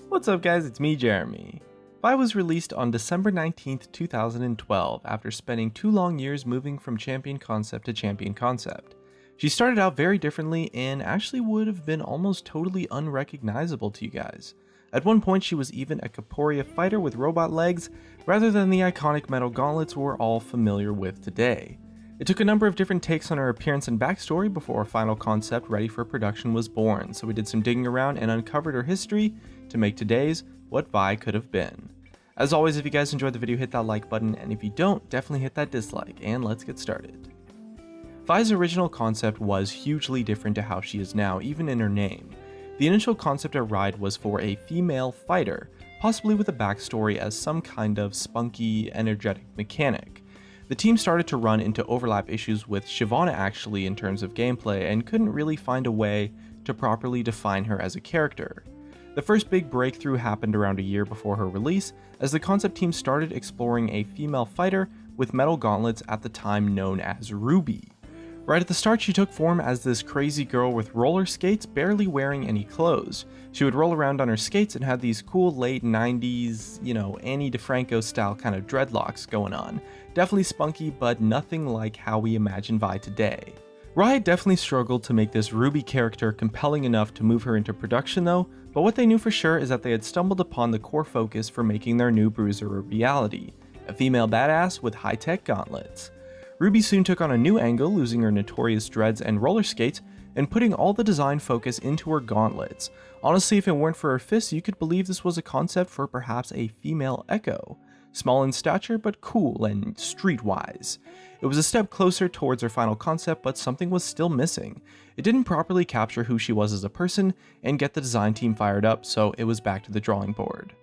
What's up guys, it's me Jeremy. Vi was released on December 19th, 2012 after spending 2 long years moving from champion concept to champion concept. She started out very differently and actually would have been almost totally unrecognizable to you guys. At one point she was even a corporea fighter with robot legs rather than the iconic metal gauntlets we're all familiar with today. It took a number of different takes on her appearance and backstory before a final concept ready for production was born, so we did some digging around and uncovered her history to make today's what Vi could have been. As always, if you guys enjoyed the video, hit that like button, and if you don't, definitely hit that dislike, and let's get started. Vi's original concept was hugely different to how she is now, even in her name. The initial concept at Ride was for a female fighter, possibly with a backstory as some kind of spunky, energetic mechanic. The team started to run into overlap issues with Shyvana actually in terms of gameplay and couldn't really find a way to properly define her as a character. The first big breakthrough happened around a year before her release, as the concept team started exploring a female fighter with metal gauntlets at the time known as Ruby. Right at the start, she took form as this crazy girl with roller skates, barely wearing any clothes. She would roll around on her skates and had these cool late 90s, Annie DeFranco style kind of dreadlocks going on. Definitely spunky, but nothing like how we imagine Vi today. Riot definitely struggled to make this Ruby character compelling enough to move her into production though, but what they knew for sure is that they had stumbled upon the core focus for making their new bruiser a reality, a female badass with high-tech gauntlets. Ruby soon took on a new angle, losing her notorious dreads and roller skates, and putting all the design focus into her gauntlets. Honestly, if it weren't for her fists, you could believe this was a concept for perhaps a female Echo. Small in stature, but cool and streetwise. It was a step closer towards her final concept, but something was still missing. It didn't properly capture who she was as a person and get the design team fired up, so it was back to the drawing board.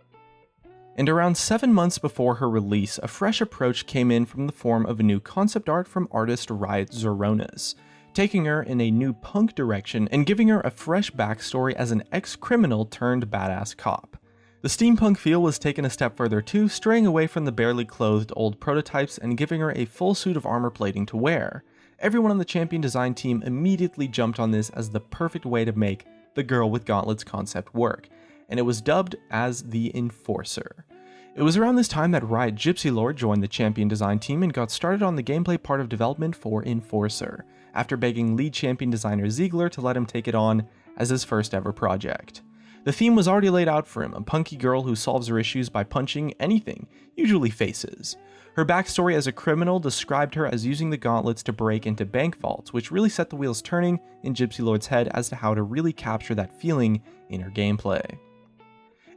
And around 7 months before her release, a fresh approach came in from the form of a new concept art from artist Riot Zoronis, taking her in a new punk direction and giving her a fresh backstory as an ex-criminal turned badass cop. The steampunk feel was taken a step further too, straying away from the barely clothed old prototypes and giving her a full suit of armor plating to wear. Everyone on the champion design team immediately jumped on this as the perfect way to make the girl with gauntlets concept work, and it was dubbed as the Enforcer. It was around this time that Riot Gypsy Lord joined the champion design team and got started on the gameplay part of development for Enforcer, after begging lead champion designer Ziegler to let him take it on as his first ever project. The theme was already laid out for him, a punky girl who solves her issues by punching anything, usually faces. Her backstory as a criminal described her as using the gauntlets to break into bank vaults, which really set the wheels turning in Gypsy Lord's head as to how to really capture that feeling in her gameplay.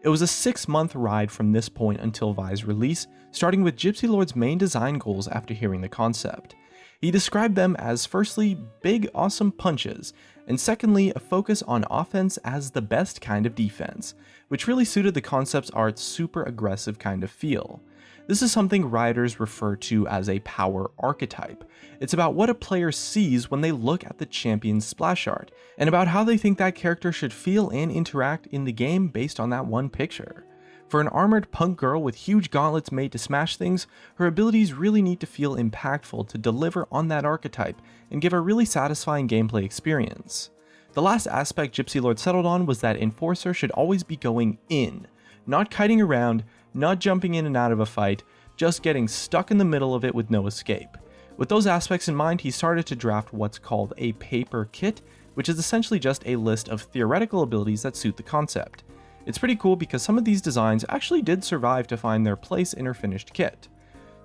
It was a 6-month ride from this point until Vi's release, starting with Gypsy Lord's main design goals after hearing the concept. He described them as firstly, big awesome punches, and secondly, a focus on offense as the best kind of defense, which really suited the concept's art's super aggressive kind of feel. This is something writers refer to as a power archetype. It's about what a player sees when they look at the champion's splash art, and about how they think that character should feel and interact in the game based on that one picture. For an armored punk girl with huge gauntlets made to smash things, her abilities really need to feel impactful to deliver on that archetype and give a really satisfying gameplay experience. The last aspect Gypsy Lord settled on was that Enforcer should always be going in, not kiting around, not jumping in and out of a fight, just getting stuck in the middle of it with no escape. With those aspects in mind, he started to draft what's called a paper kit, which is essentially just a list of theoretical abilities that suit the concept. It's pretty cool because some of these designs actually did survive to find their place in her finished kit.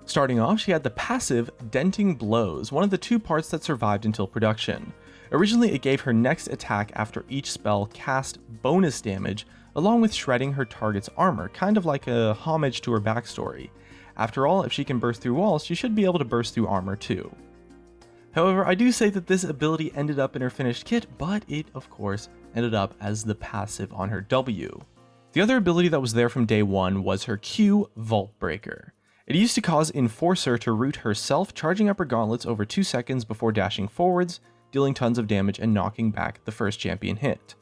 Starting off, she had the passive Denting Blows, one of the 2 parts that survived until production. Originally, it gave her next attack after each spell cast bonus damage, along with shredding her target's armor, kind of like a homage to her backstory. After all, if she can burst through walls, she should be able to burst through armor too. However, I do say that this ability ended up in her finished kit, but it, of course, ended up as the passive on her W. The other ability that was there from day one was her Q Vault Breaker. It used to cause Enforcer to root herself, charging up her gauntlets over 2 seconds before dashing forwards, dealing tons of damage and knocking back the first champion hit.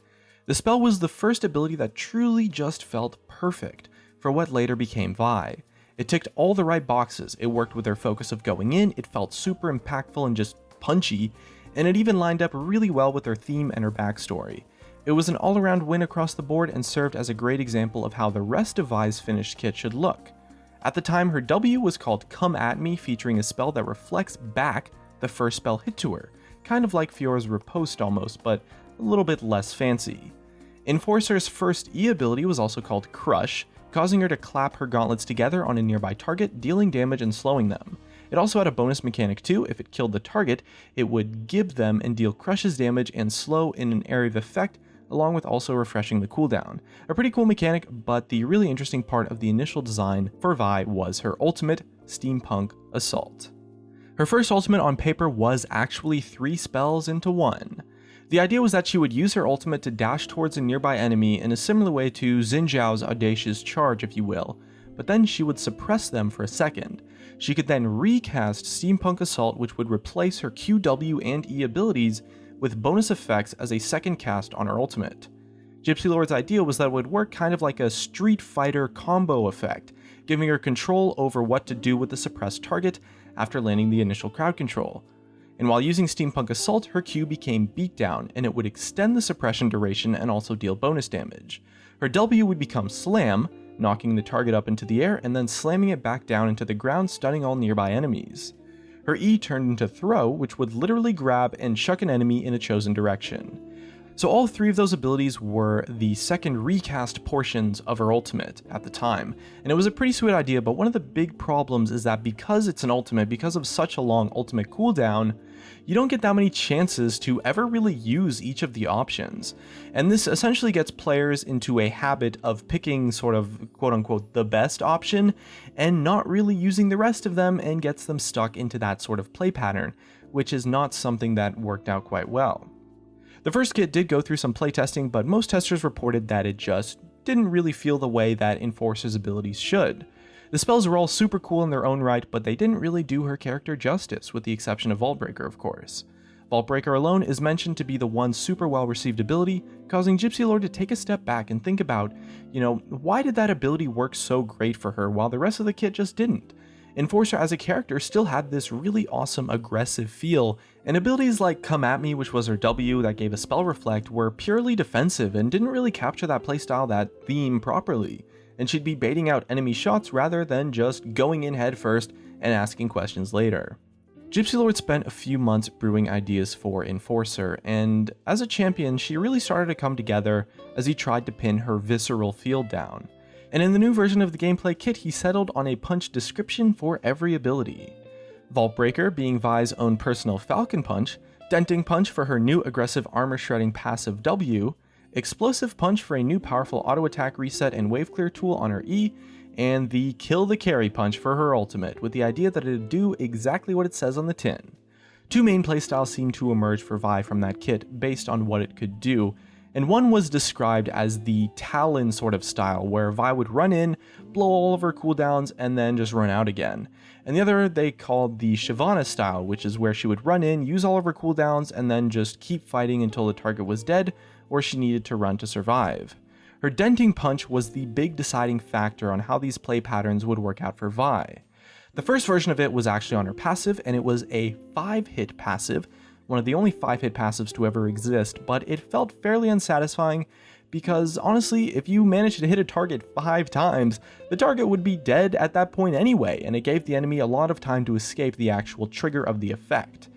The spell was the first ability that truly just felt perfect for what later became Vi. It ticked all the right boxes, it worked with her focus of going in, it felt super impactful and just punchy, and it even lined up really well with her theme and her backstory. It was an all-around win across the board and served as a great example of how the rest of Vi's finished kit should look. At the time, her W was called Come At Me, featuring a spell that reflects back the first spell hit to her, kind of like Fiora's Riposte almost, but a little bit less fancy. Enforcer's first E ability was also called Crush, causing her to clap her gauntlets together on a nearby target, dealing damage and slowing them. It also had a bonus mechanic too. If it killed the target, it would gib them and deal Crush's damage and slow in an area of effect, along with also refreshing the cooldown. A pretty cool mechanic, but the really interesting part of the initial design for Vi was her ultimate, Steampunk Assault. Her first ultimate on paper was actually 3 spells into 1. The idea was that she would use her ultimate to dash towards a nearby enemy in a similar way to Xin Zhao's Audacious Charge, if you will, but then she would suppress them for a second. She could then recast Steampunk Assault, which would replace her Q, W, and E abilities with bonus effects as a second cast on her ultimate. Gypsy Lord's idea was that it would work kind of like a Street Fighter combo effect, giving her control over what to do with the suppressed target after landing the initial crowd control. And while using Steampunk Assault, her Q became Beatdown, and it would extend the suppression duration and also deal bonus damage. Her W would become Slam, knocking the target up into the air and then slamming it back down into the ground, stunning all nearby enemies. Her E turned into Throw, which would literally grab and chuck an enemy in a chosen direction. So all 3 of those abilities were the second recast portions of her ultimate at the time, and it was a pretty sweet idea, but one of the big problems is that because it's an ultimate, because of such a long ultimate cooldown, you don't get that many chances to ever really use each of the options. And this essentially gets players into a habit of picking sort of quote-unquote the best option and not really using the rest of them, and gets them stuck into that sort of play pattern, which is not something that worked out quite well. The first kit did go through some playtesting, but most testers reported that it just didn't really feel the way that Enforcer's abilities should. The spells were all super cool in their own right, but they didn't really do her character justice, with the exception of Vault Breaker, of course. Vault Breaker alone is mentioned to be the one super well received ability, causing Gypsy Lord to take a step back and think about, why did that ability work so great for her while the rest of the kit just didn't? Enforcer as a character still had this really awesome aggressive feel, and abilities like Come At Me, which was her W that gave a spell reflect, were purely defensive and didn't really capture that playstyle, that theme properly, and she'd be baiting out enemy shots rather than just going in head first and asking questions later. Gypsy Lord spent a few months brewing ideas for Enforcer, and as a champion she really started to come together as he tried to pin her visceral feel down. And in the new version of the gameplay kit, he settled on a punch description for every ability. Vault Breaker being Vi's own personal Falcon Punch, Denting Punch for her new aggressive armor shredding passive W, Explosive Punch for a new powerful auto attack reset and wave clear tool on her E, and the Kill the Carry Punch for her ultimate, with the idea that it'd do exactly what it says on the tin. 2 main playstyles seemed to emerge for Vi from that kit based on what it could do, and one was described as the Talon sort of style, where Vi would run in, blow all of her cooldowns, and then just run out again. And the other they called the Shyvana style, which is where she would run in, use all of her cooldowns, and then just keep fighting until the target was dead, or she needed to run to survive. Her Denting Punch was the big deciding factor on how these play patterns would work out for Vi. The first version of it was actually on her passive, and it was a 5-hit passive, one of the only 5-hit passives to ever exist, but it felt fairly unsatisfying because honestly, if you managed to hit a target 5 times, the target would be dead at that point anyway, and it gave the enemy a lot of time to escape the actual trigger of the effect.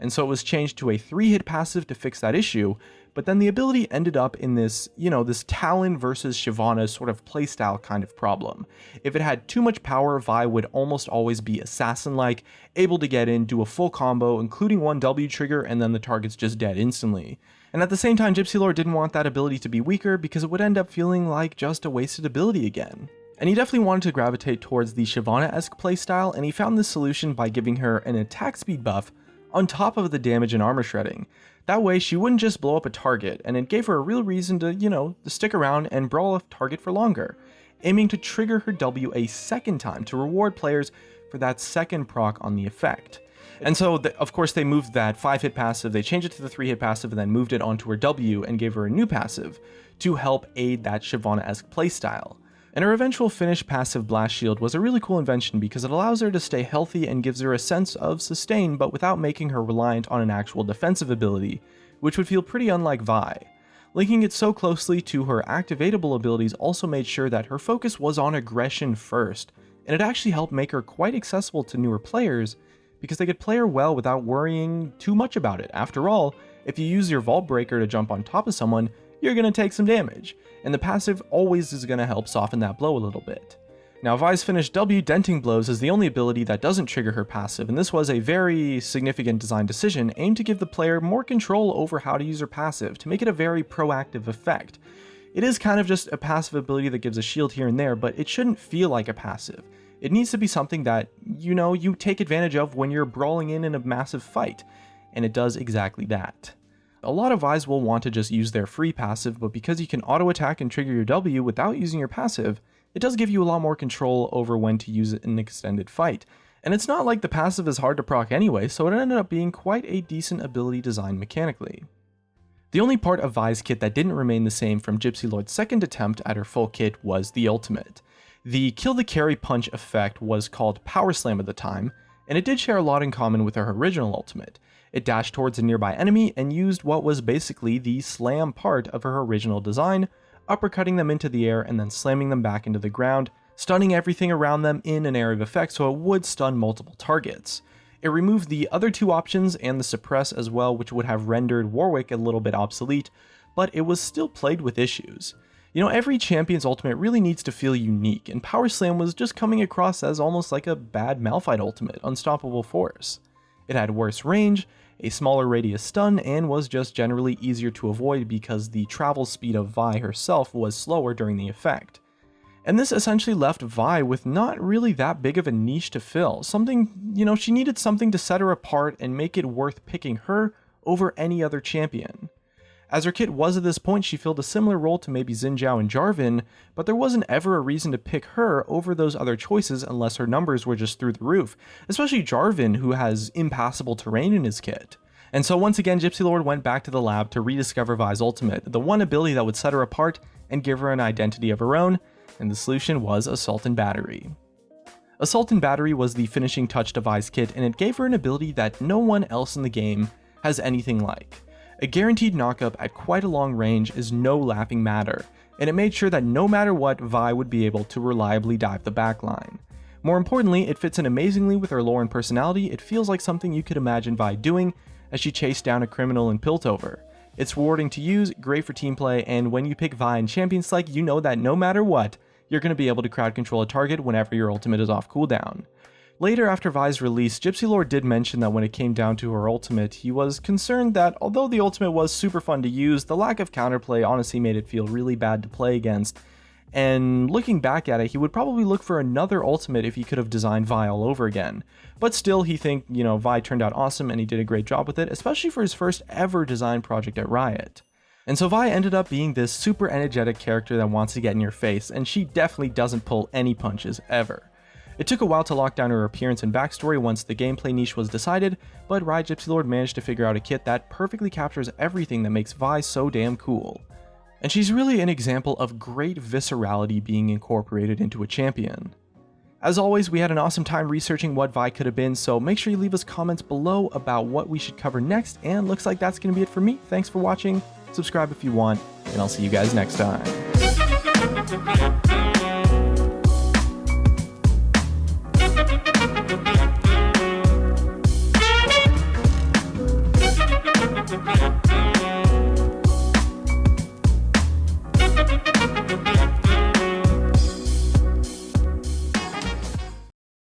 And so it was changed to a 3-hit passive to fix that issue, but then the ability ended up in this, this Talon versus Shyvana sort of playstyle kind of problem. If it had too much power, Vi would almost always be assassin-like, able to get in, do a full combo, including one W trigger, and then the target's just dead instantly. And at the same time, Gypsy Lord didn't want that ability to be weaker because it would end up feeling like just a wasted ability again. And he definitely wanted to gravitate towards the Shyvana-esque playstyle, and he found this solution by giving her an attack speed buff on top of the damage and armor shredding. That way she wouldn't just blow up a target, and it gave her a real reason to, to stick around and brawl a target for longer, aiming to trigger her W a second time to reward players for that second proc on the effect. And so, of course, they moved that 5-hit passive, they changed it to the 3-hit passive, and then moved it onto her W and gave her a new passive to help aid that Shyvana-esque playstyle. And her eventual finished passive Blast Shield was a really cool invention because it allows her to stay healthy and gives her a sense of sustain, but without making her reliant on an actual defensive ability, which would feel pretty unlike Vi. Linking it so closely to her activatable abilities also made sure that her focus was on aggression first, and it actually helped make her quite accessible to newer players because they could play her well without worrying too much about it. After all, if you use your Vault Breaker to jump on top of someone, you're going to take some damage, and the passive always is going to help soften that blow a little bit. Now, Vi's finished W Denting Blows is the only ability that doesn't trigger her passive, and this was a very significant design decision aimed to give the player more control over how to use her passive to make it a very proactive effect. It is kind of just a passive ability that gives a shield here and there, but it shouldn't feel like a passive. It needs to be something that, you take advantage of when you're brawling in a massive fight, and it does exactly that. A lot of Vi's will want to just use their free passive, but because you can auto attack and trigger your W without using your passive, it does give you a lot more control over when to use it in an extended fight. And it's not like the passive is hard to proc anyway, so it ended up being quite a decent ability design mechanically. The only part of Vi's kit that didn't remain the same from Gypsy Lord's second attempt at her full kit was the ultimate. The Kill the Carry Punch effect was called Power Slam at the time, and it did share a lot in common with her original ultimate. It dashed towards a nearby enemy and used what was basically the slam part of her original design, uppercutting them into the air and then slamming them back into the ground, stunning everything around them in an area of effect so it would stun multiple targets. It removed the other two options and the suppress as well, which would have rendered Warwick a little bit obsolete, but it was still plagued with issues. Every champion's ultimate really needs to feel unique, and Power Slam was just coming across as almost like a bad Malphite ultimate, Unstoppable Force. It had worse range, a smaller radius stun, and was just generally easier to avoid because the travel speed of Vi herself was slower during the effect. And this essentially left Vi with not really that big of a niche to fill. She needed something to set her apart and make it worth picking her over any other champion. As her kit was at this point, she filled a similar role to maybe Xin Zhao and Jarvan, but there wasn't ever a reason to pick her over those other choices unless her numbers were just through the roof, especially Jarvan, who has impassable terrain in his kit. And so once again, Gypsy Lord went back to the lab to rediscover Vi's ultimate, the one ability that would set her apart and give her an identity of her own, and the solution was Assault and Battery. Assault and Battery was the finishing touch to Vi's kit, and it gave her an ability that no one else in the game has anything like. A guaranteed knockup at quite a long range is no laughing matter, and it made sure that no matter what, Vi would be able to reliably dive the backline. More importantly, it fits in amazingly with her lore and personality. It feels like something you could imagine Vi doing as she chased down a criminal in Piltover. It's rewarding to use, great for team play, and when you pick Vi in Champion Select, you know that no matter what, you're going to be able to crowd control a target whenever your ultimate is off cooldown. Later, after Vi's release, Gypsy Lord did mention that when it came down to her ultimate, he was concerned that although the ultimate was super fun to use, the lack of counterplay honestly made it feel really bad to play against. And looking back at it, he would probably look for another ultimate if he could have designed Vi all over again. But still, he think, Vi turned out awesome and he did a great job with it, especially for his first ever design project at Riot. And so Vi ended up being this super energetic character that wants to get in your face, and she definitely doesn't pull any punches ever. It took a while to lock down her appearance and backstory once the gameplay niche was decided, but Riot Gypsy Lord managed to figure out a kit that perfectly captures everything that makes Vi so damn cool. And she's really an example of great viscerality being incorporated into a champion. As always, we had an awesome time researching what Vi could have been, so make sure you leave us comments below about what we should cover next, and looks like that's going to be it for me. Thanks for watching, subscribe if you want, and I'll see you guys next time.